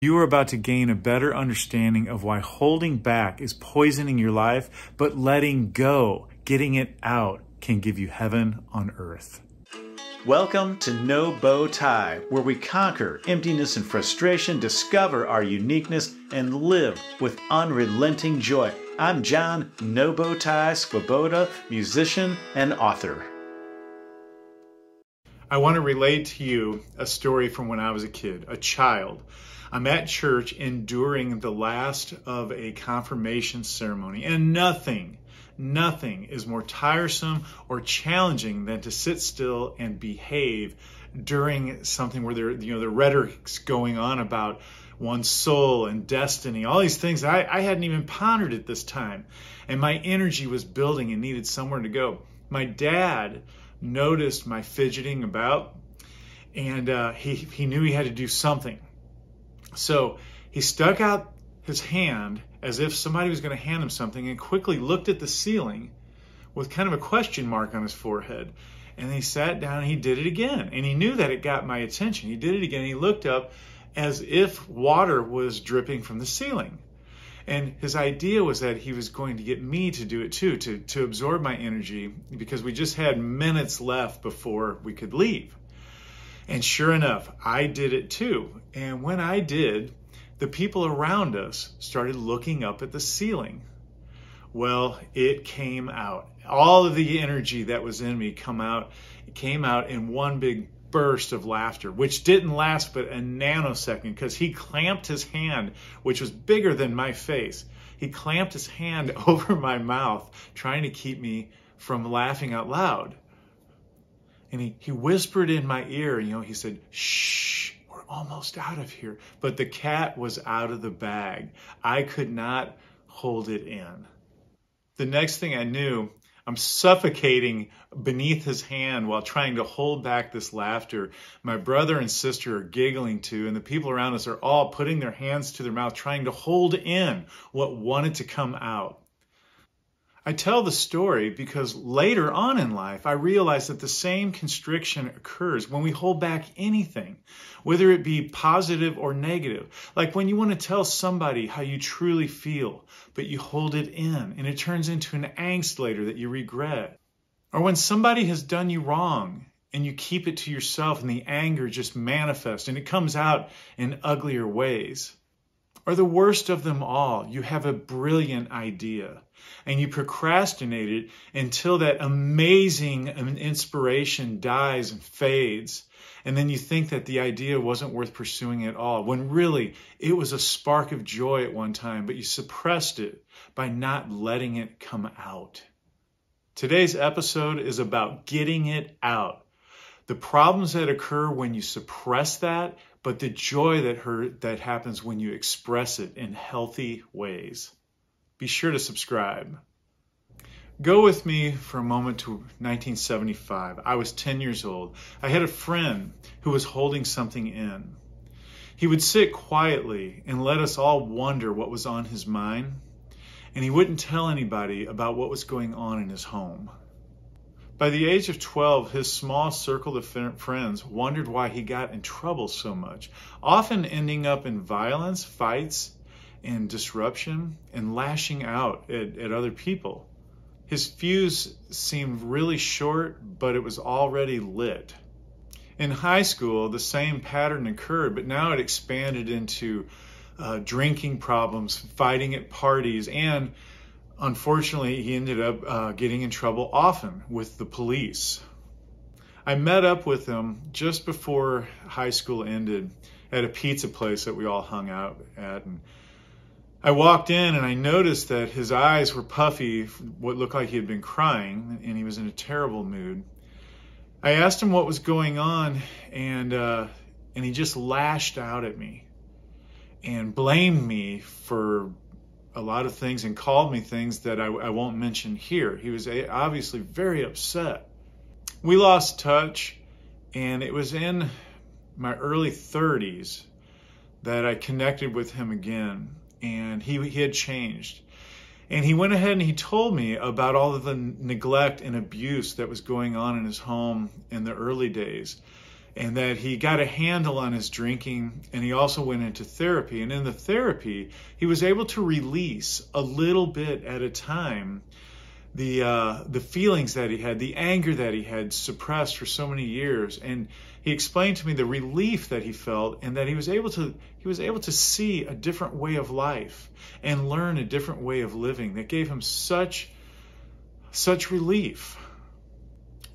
You are about to gain a better understanding of why holding back is poisoning your life, but letting go, getting it out, can give you heaven on earth. Welcome to No Bow Tie, where we conquer emptiness and frustration, discover our uniqueness, and live with unrelenting joy. I'm John No Bow Tie Swoboda, musician and author. I want to relate to you a story from when I was a kid, a child. I'm at church enduring the last of a confirmation ceremony, and nothing is more tiresome or challenging than to sit still and behave during something where the rhetoric's going on about one's soul and destiny, all these things I hadn't even pondered at this time. And my energy was building and needed somewhere to go. My dad noticed my fidgeting about, and he knew he had to do something. So he stuck out his hand as if somebody was going to hand him something and quickly looked at the ceiling with kind of a question mark on his forehead. And he sat down and he did it again. And he knew that it got my attention. He did it again. He looked up as if water was dripping from the ceiling. And his idea was that he was going to get me to do it too, to absorb my energy, because we just had minutes left before we could leave. And sure enough, I did it too. And when I did, the people around us started looking up at the ceiling. Well, it came out. All of the energy that was in me came out in one big burst of laughter, which didn't last but a nanosecond, because he clamped his hand, which was bigger than my face. He clamped his hand over my mouth, trying to keep me from laughing out loud. And he whispered in my ear, he said, "Shh, we're almost out of here." But the cat was out of the bag. I could not hold it in. The next thing I knew, I'm suffocating beneath his hand while trying to hold back this laughter. My brother and sister are giggling too, and the people around us are all putting their hands to their mouth, trying to hold in what wanted to come out. I tell the story because later on in life, I realized that the same constriction occurs when we hold back anything, whether it be positive or negative. Like when you want to tell somebody how you truly feel, but you hold it in and it turns into an angst later that you regret. Or when somebody has done you wrong and you keep it to yourself and the anger just manifests and it comes out in uglier ways. Or the worst of them all, you have a brilliant idea and you procrastinate it until that amazing inspiration dies and fades. And then you think that the idea wasn't worth pursuing at all, when really it was a spark of joy at one time, but you suppressed it by not letting it come out. Today's episode is about getting it out. The problems that occur when you suppress that, but the joy that happens when you express it in healthy ways. Be sure to subscribe. Go with me for a moment to 1975. I was 10 years old. I had a friend who was holding something in. He would sit quietly and let us all wonder what was on his mind, and he wouldn't tell anybody about what was going on in his home. By the age of 12, his small circle of friends wondered why he got in trouble so much, often ending up in violence, fights, and disruption, and lashing out at other people. His fuse seemed really short, but it was already lit. In high school, the same pattern occurred, but now it expanded into drinking problems, fighting at parties, and unfortunately, he ended up getting in trouble often with the police. I met up with him just before high school ended at a pizza place that we all hung out at. And I walked in and I noticed that his eyes were puffy, what looked like he had been crying, and he was in a terrible mood. I asked him what was going on, and he just lashed out at me and blamed me for a lot of things and called me things that I won't mention here. He was obviously very upset. We lost touch, and it was in my early 30s that I connected with him again, and he had changed. And he went ahead and he told me about all of the neglect and abuse that was going on in his home in the early days. and that he got a handle on his drinking, and he also went into therapy. And in the therapy, he was able to release a little bit at a time the feelings that he had, the anger that he had suppressed for so many years. And he explained to me the relief that he felt, and that he was able to see a different way of life and learn a different way of living that gave him such relief.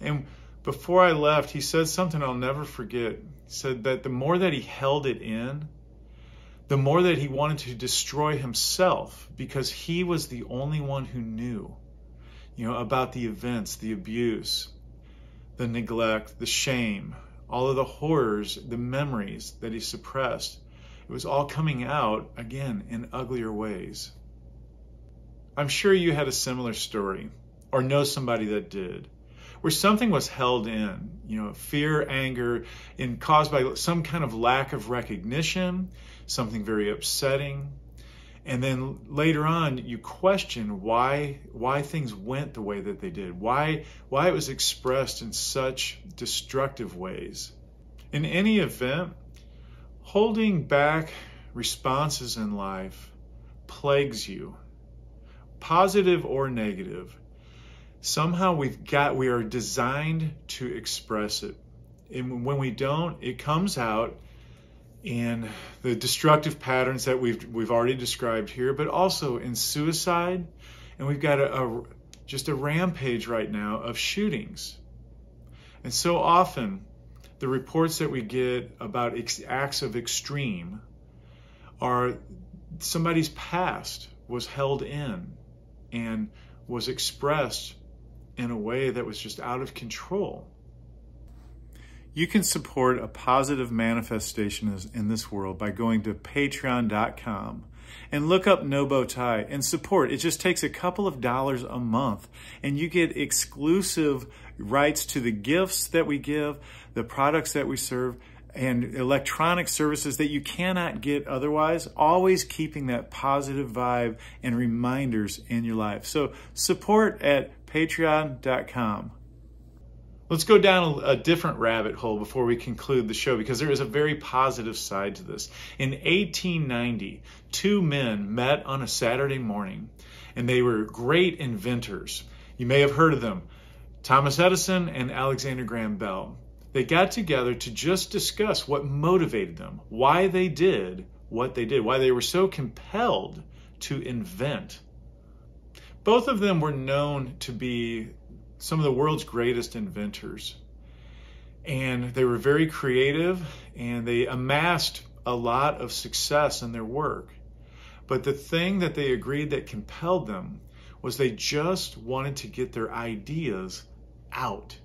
And before I left, he said something I'll never forget. He said that the more that he held it in, the more that he wanted to destroy himself, because he was the only one who knew, about the events, the abuse, the neglect, the shame, all of the horrors, the memories that he suppressed. It was all coming out again in uglier ways. I'm sure you had a similar story, or know somebody that did, where something was held in, fear, anger, and caused by some kind of lack of recognition, something very upsetting. And then later on, you question why things went the way that they did, why it was expressed in such destructive ways. In any event, holding back responses in life plagues you, positive or negative. Somehow we are designed to express it. And when we don't, it comes out in the destructive patterns that we've already described here, but also in suicide. And we've got just a rampage right now of shootings. And so often, the reports that we get about acts of extreme are somebody's past was held in and was expressed in a way that was just out of control. You can support a positive manifestation in this world by going to patreon.com and look up No Bow Tie and support. It just takes a couple of dollars a month, and you get exclusive rights to the gifts that we give, the products that we serve, and electronic services that you cannot get otherwise, always keeping that positive vibe and reminders in your life. So support at patreon.com. Let's go down a different rabbit hole before we conclude the show, because there is a very positive side to this. In 1890, two men met on a Saturday morning, and they were great inventors. You may have heard of them, Thomas Edison and Alexander Graham Bell. They got together to just discuss what motivated them, why they did what they did, why they were so compelled to invent. Both of them were known to be some of the world's greatest inventors. And they were very creative, and they amassed a lot of success in their work. But the thing that they agreed that compelled them was they just wanted to get their ideas out.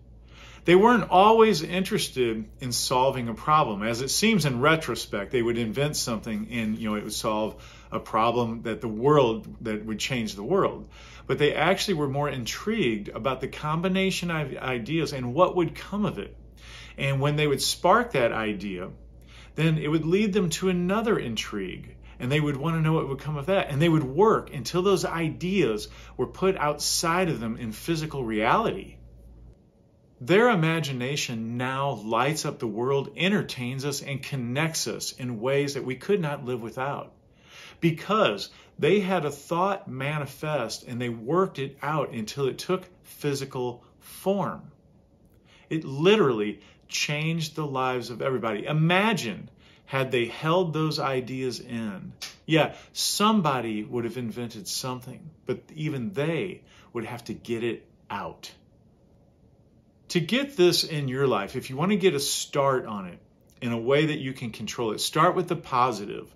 They weren't always interested in solving a problem. As it seems in retrospect, they would invent something and it would solve a problem that would change the world. But they actually were more intrigued about the combination of ideas and what would come of it. And when they would spark that idea, then it would lead them to another intrigue. And they would want to know what would come of that. And they would work until those ideas were put outside of them in physical reality. Their imagination now lights up the world, entertains us, and connects us in ways that we could not live without. Because they had a thought manifest and they worked it out until it took physical form. It literally changed the lives of everybody. Imagine had they held those ideas in. Yeah, somebody would have invented something, but even they would have to get it out. To get this in your life, if you want to get a start on it in a way that you can control it, start with the positive.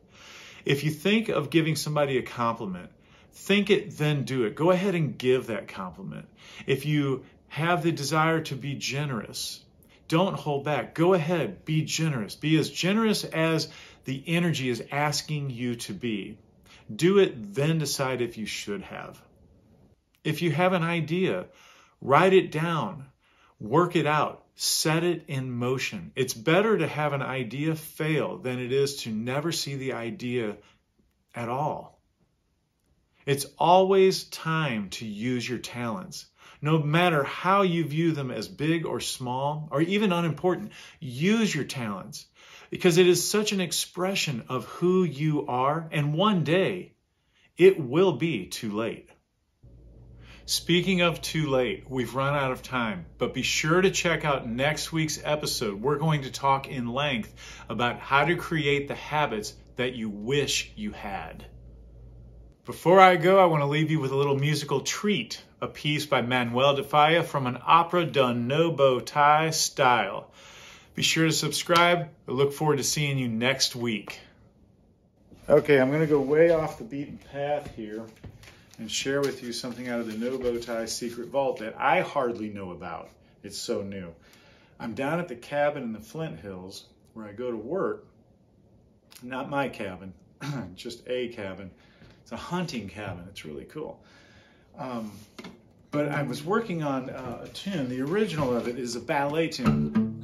If you think of giving somebody a compliment, think it, then do it. Go ahead and give that compliment. If you have the desire to be generous, don't hold back. Go ahead, be generous. Be as generous as the energy is asking you to be. Do it, then decide if you should have. If you have an idea, write it down. Work it out. Set it in motion. It's better to have an idea fail than it is to never see the idea at all. It's always time to use your talents. No matter how you view them as big or small or even unimportant, use your talents because it is such an expression of who you are, and one day it will be too late. Speaking of too late, we've run out of time, but be sure to check out next week's episode. We're going to talk in length about how to create the habits that you wish you had. Before I go, I want to leave you with a little musical treat, a piece by Manuel de Falla from an opera done no bow tie style. Be sure to subscribe. I look forward to seeing you next week. Okay, I'm going to go way off the beaten path here and share with you something out of the no bow tie secret vault that I hardly know about. It's so new. I'm down at the cabin in the Flint Hills where I go to work. Not my cabin, just a cabin. It's a hunting cabin. It's really cool. But I was working on a tune. The original of it is a ballet tune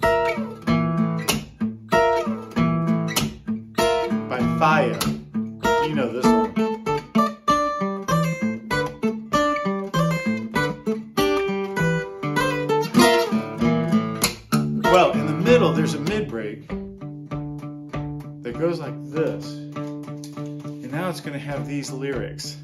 by Falla. You know this one. Well, in the middle, there's a mid-break that goes like this. And now it's going to have these lyrics.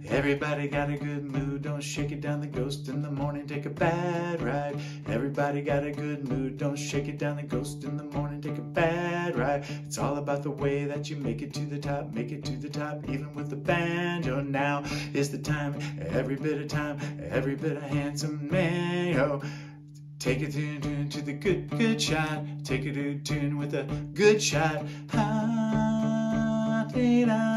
Everybody got a good mood, don't shake it down the ghost in the morning, take a bad ride. Everybody got a good mood, don't shake it down the ghost in the morning, take a bad ride. It's all about the way that you make it to the top, make it to the top, even with the banjo. Now is the time, every bit of time, every bit of handsome man. Oh, take it to the good shot, take it to tune with a good shot. Ha, dee, da.